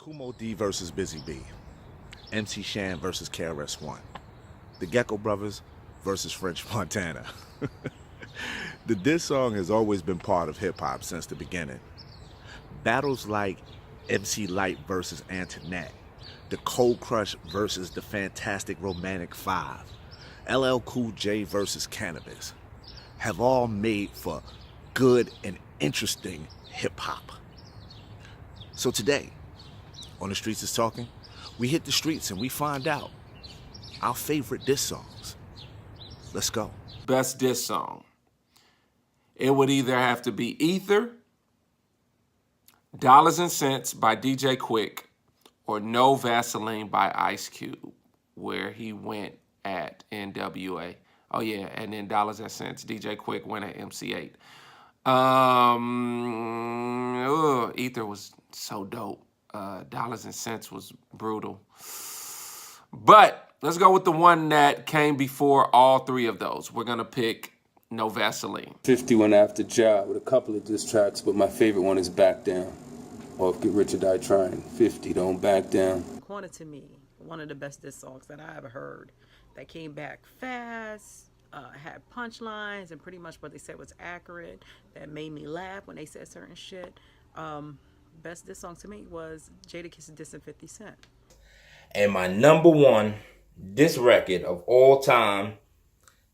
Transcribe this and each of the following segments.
Kumo D versus Busy B, MC Shan versus KRS-One, the Gecko Brothers versus French Montana. The diss song has always been part of hip-hop since the beginning. Battles like MC Lyte versus Antoinette, the Cold Crush versus the Fantastic Romantic Five, LL Cool J versus Cannabis, have all made for good and interesting hip-hop. So today, on the Streetz is Talking, we hit the streets and we find out our favorite diss songs. Let's go. Best diss song. It would either have to be Ether, Dollars and Cents by DJ Quick, or No Vaseline by Ice Cube, where he went at NWA. Oh yeah, and then Dollars and Cents, DJ Quick went at MC8. Ether was so dope. Dollars and Cents was brutal. But let's go with the one that came before all three of those. We're gonna pick No Vaseline. 50 went after Ja with a couple of diss tracks, but my favorite one is Back Down. Or Get Rich or Die Trying. 50, Don't Back Down. Corner to Me, one of the best diss songs that I ever heard. That came back fast, had punchlines, and pretty much what they said was accurate. That made me laugh when they said certain shit. Best diss song to me was Jadakiss dissing 50 Cent. And my number one diss record of all time,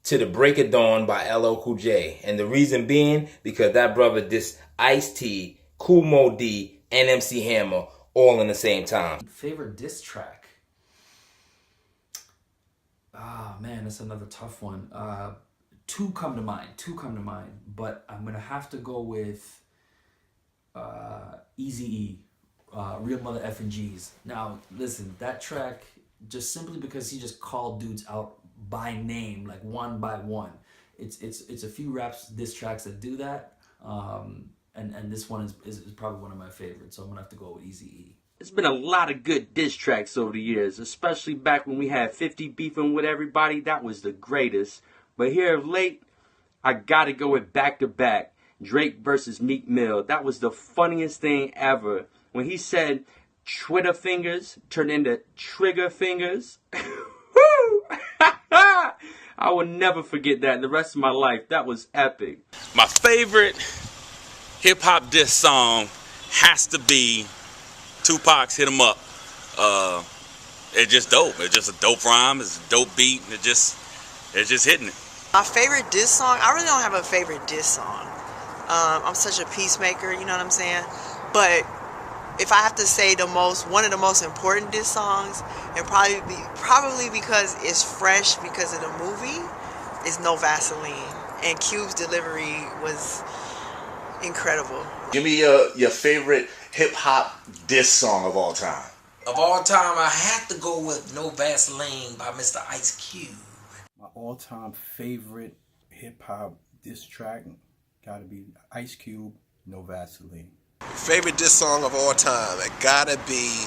To the Break of Dawn by LL Cool J. And the reason being, because that brother dissed Ice-T, Kool Moe D, and MC Hammer all in the same time. Favorite diss track? Ah, man, that's another tough one. Two come to mind, but I'm gonna have to go with Eazy-E, Real Mother F and G's. Now, listen, that track, just simply because he just called dudes out by name, like one by one. It's a few raps, diss tracks that do that. And this one is probably one of my favorites, so I'm gonna have to go with Eazy-E. There's been a lot of good diss tracks over the years, especially back when we had 50 beefing with everybody. That was the greatest. But here of late, I gotta go with Back to Back, Drake versus Meek Mill. That was the funniest thing ever. When he said Twitter fingers turned into trigger fingers. I will never forget that the rest of my life. That was epic. My favorite hip-hop diss song has to be Tupac's Hit 'Em Up. It's just dope. It's just a dope rhyme. It's a dope beat. It's just hitting it. My favorite diss song? I really don't have a favorite diss song. I'm such a peacemaker, you know what I'm saying? But if I have to say one of the most important diss songs, and probably because it's fresh because of the movie, is No Vaseline. And Cube's delivery was incredible. Give me your favorite hip-hop diss song of all time. Of all time, I have to go with No Vaseline by Mr. Ice Cube. My all-time favorite hip-hop diss track gotta be Ice Cube, No Vaseline. Favorite diss song of all time, it gotta be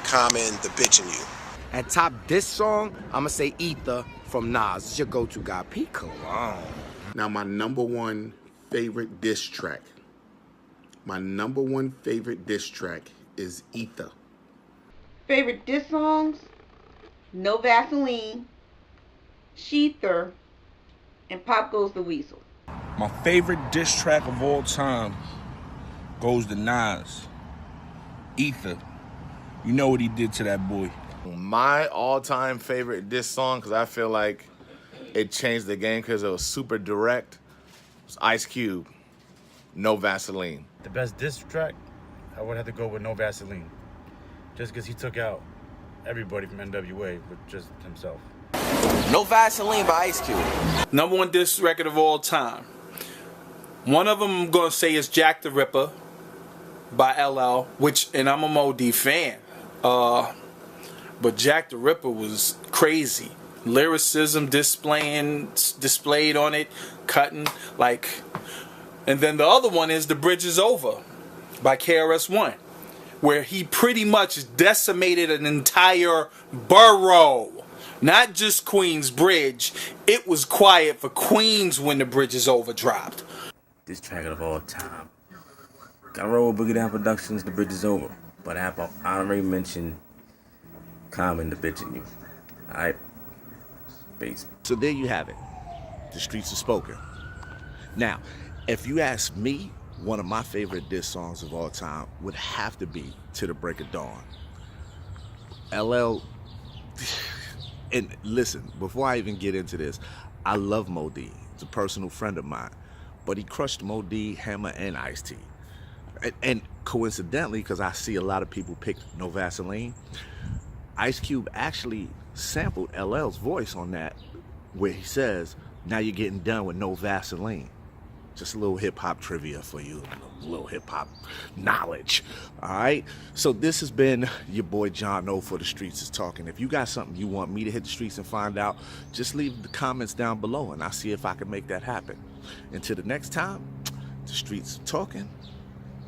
Common, The Bitchin' You. And top diss song, I'ma say Ether from Nas. It's your go-to guy. P. Cologne. Now my number one favorite diss track. My number one favorite diss track is Ether. Favorite diss songs? No Vaseline, Sheether, and Pop Goes the Weasel. My favorite diss track of all time goes to Nas. Ether. You know what he did to that boy. My all-time favorite diss song, because I feel like it changed the game because it was super direct, was Ice Cube, No Vaseline. The best diss track, I would have to go with No Vaseline. Just because he took out everybody from NWA with just himself. No Vaseline by Ice Cube. Number one diss record of all time. One of them I'm going to say is Jack the Ripper by LL, and I'm a Moe D fan. But Jack the Ripper was crazy. Lyricism displayed on it, cutting, like. And then the other one is The Bridge Is Over by KRS-One, where he pretty much decimated an entire borough. Not just Queensbridge. It was quiet for Queens when The Bridge Is Over dropped. This track of all time. I roll with Boogie Down Productions, The Bridge Is Over. But I have to honorary mention Common, The Bitch in You. Alright? Peace. So there you have it. The streets are spoken. Now, if you ask me, one of my favorite diss songs of all time would have to be To the Break of Dawn. LL, and listen, before I even get into this, I love Mo D. He's a personal friend of mine. But he crushed Mo D, Hammer, and Ice-T. And coincidentally, because I see a lot of people pick No Vaseline, Ice Cube actually sampled LL's voice on that, where he says, "Now you're getting done with no Vaseline." Just a little hip-hop trivia for you, a little hip-hop knowledge, all right? So this has been your boy JohnOllie for The Streetz is Talking. If you got something you want me to hit the streets and find out, just leave the comments down below, and I'll see if I can make that happen. Until the next time, The Streetz are Talking,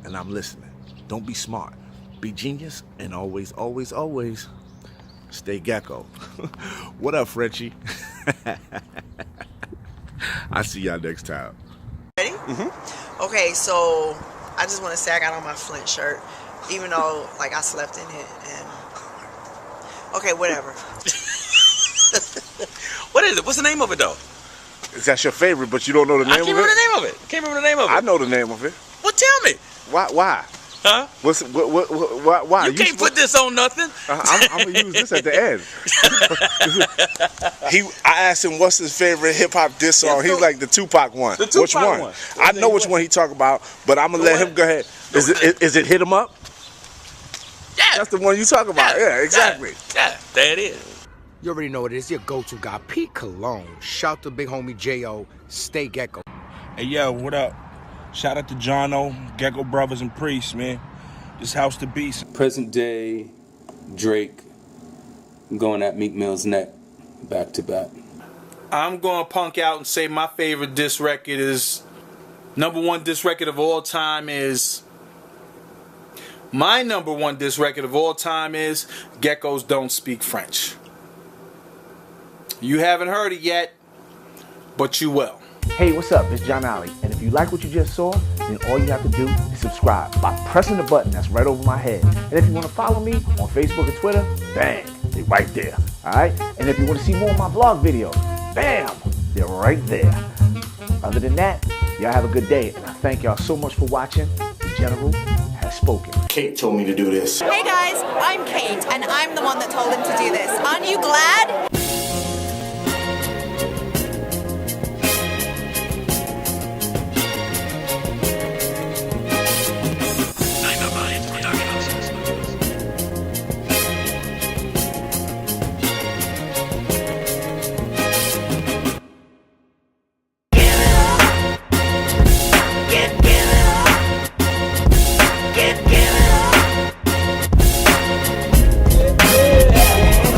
and I'm listening. Don't be smart. Be genius, and always, always, always stay Gecko. What up, Frenchie? I'll see y'all next time. Ready? Okay, so I just want to say I got on my Flint shirt, even though like I slept in it. And okay, whatever. What is it? What's the name of it though? Is that your favorite, but you don't know the name of it? I can't remember the name of it. Can't remember the name of it. I know the name of it. Well, tell me. Why? Huh? Why? You can't put this on nothing. I'm gonna use this at the end. I asked him what's his favorite hip hop diss song. He's like the Tupac one. The Tupac which one? one. I know which one he talk about, but I'm gonna let him go ahead. Is it Hit 'Em Up? Yeah. That's the one you talk about. Yeah, exactly. Yeah, there it is. You already know what it is. Your go-to guy, Pete Cologne. Shout to big homie J.O. Stay Gecko. Hey, yo, what up? Shout out to JohnOllie, Gecko Brothers and Priests, man. This house to beast. Present day, Drake going at Meek Mill's neck, back to back. I'm going to punk out and say my favorite diss record is, number one diss record of all time is, my number one diss record of all time is Gecko's Don't Speak French. You haven't heard it yet, but you will. Hey, what's up? It's JohnOllie, and if you like what you just saw, then all you have to do is subscribe by pressing the button that's right over my head. And if you want to follow me on Facebook and Twitter, bang, they're right there. All right? And if you want to see more of my vlog videos, bam, they're right there. Other than that, y'all have a good day, and I thank y'all so much for watching. The General has spoken. Kate told me to do this. Hey guys, I'm Kate, and I'm the one that told him to do this. Aren't you glad?